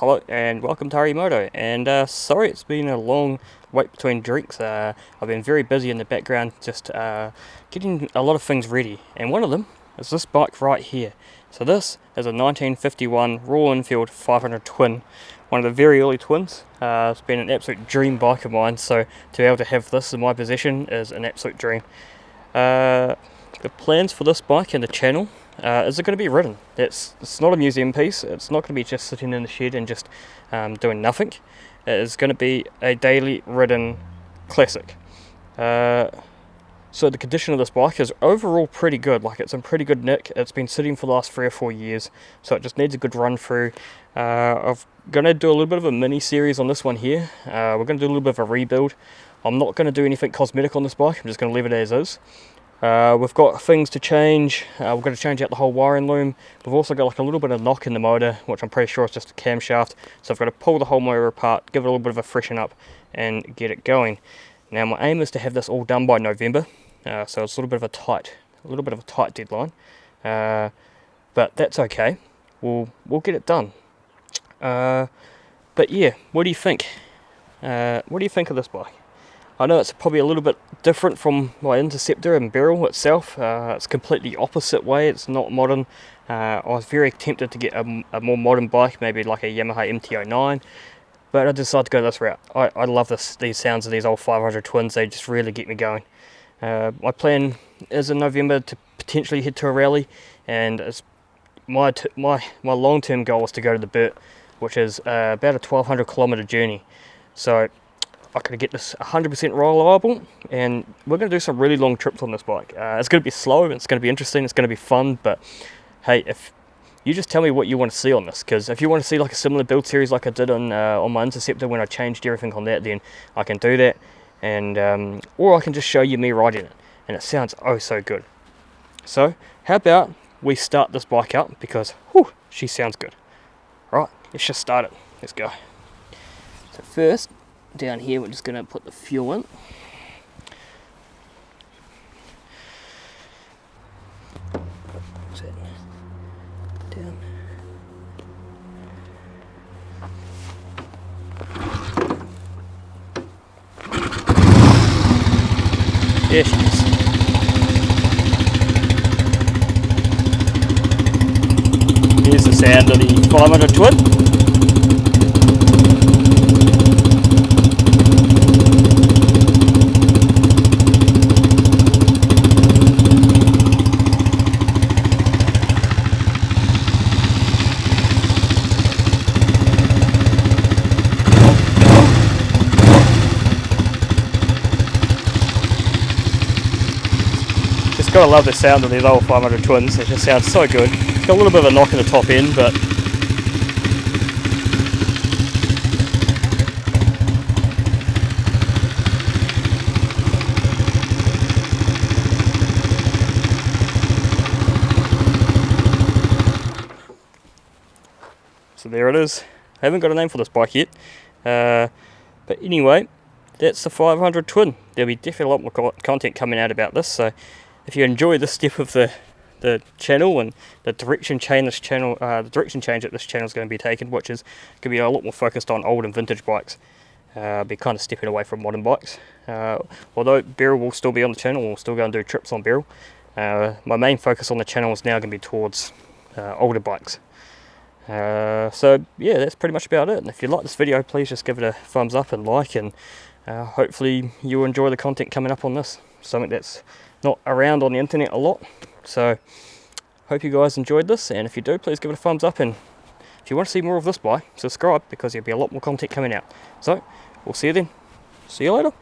Hello and welcome to Remoto, and sorry it's been a long wait between drinks. I've been very busy in the background just getting a lot of things ready, and one of them is this bike right here. So this is a 1951 Royal Enfield 500 twin, one of the very early twins. It's been an absolute dream bike of mine, so to be able to have this in my possession is an absolute dream. The plans for this bike and the channel is it going to be ridden. It's not a museum piece. It's not going to be just sitting in the shed and just doing nothing. It is going to be a daily ridden classic. So the condition of this bike is overall pretty good. Like, it's in pretty good nick. It's been sitting for the last 3 or 4 years, so it just needs a good run through. I'm going to do a little bit of a mini series on this one here. We're going to do a little bit of a rebuild. I'm not going to do anything cosmetic on this bike. I'm just going to leave it as is. We've got things to change. We're going to change out the whole wiring loom. We've also got like a little bit of knock in the motor, which I'm pretty sure is just a camshaft. So I've got to pull the whole motor apart, give it a little bit of a freshen up, and get it going. Now my aim is to have this all done by November, so it's a little bit of a tight deadline. But that's okay. We'll get it done. But yeah, what do you think? What do you think of this bike? I know it's probably a little bit different from my Interceptor and Beryl itself. It's completely opposite way. It's not modern. I was very tempted to get a more modern bike, maybe like a Yamaha MT-09, but I decided to go this route. I love these sounds of these old 500 twins. They just really get me going. My plan is in November to potentially head to a rally, and it's my long-term goal is to go to the Burt, which is about a 1,200 kilometre journey. So I could get this 100% reliable, and we're going to do some really long trips on this bike. It's going to be slow, it's going to be interesting, it's going to be fun, but hey, if you just tell me what you want to see on this, because if you want to see like a similar build series like I did on my Interceptor when I changed everything on that, then I can do that, and or I can just show you me riding it, and it sounds oh so good. So how about we start this bike up, because whew, she sounds good. Right, let's just start it. Let's go. So first, down here we're just going to put the fuel in. Down. There she is. Here's the sound of the 500 twin. Gotta love the sound of these old 500 twins. It just sounds so good. It's got a little bit of a knock in the top end, but so there it is. I haven't got a name for this bike yet, but anyway, that's the 500 twin. There'll be definitely a lot more content coming out about this, so if you enjoy this step of the channel and the direction change that this channel is going to be taken, which is going to be a lot more focused on old and vintage bikes, I'll be kind of stepping away from modern bikes. Although Beryl will still be on the channel, we'll still go and do trips on Beryl. My main focus on the channel is now going to be towards older bikes. So yeah, that's pretty much about it. And if you like this video, please just give it a thumbs up and like, and hopefully you'll enjoy the content coming up on this. Something that's not around on the internet a lot. So hope you guys enjoyed this, and if you do, please give it a thumbs up, and if you want to see more of this bike, subscribe, because there'll be a lot more content coming out. So we'll see you then. See you later.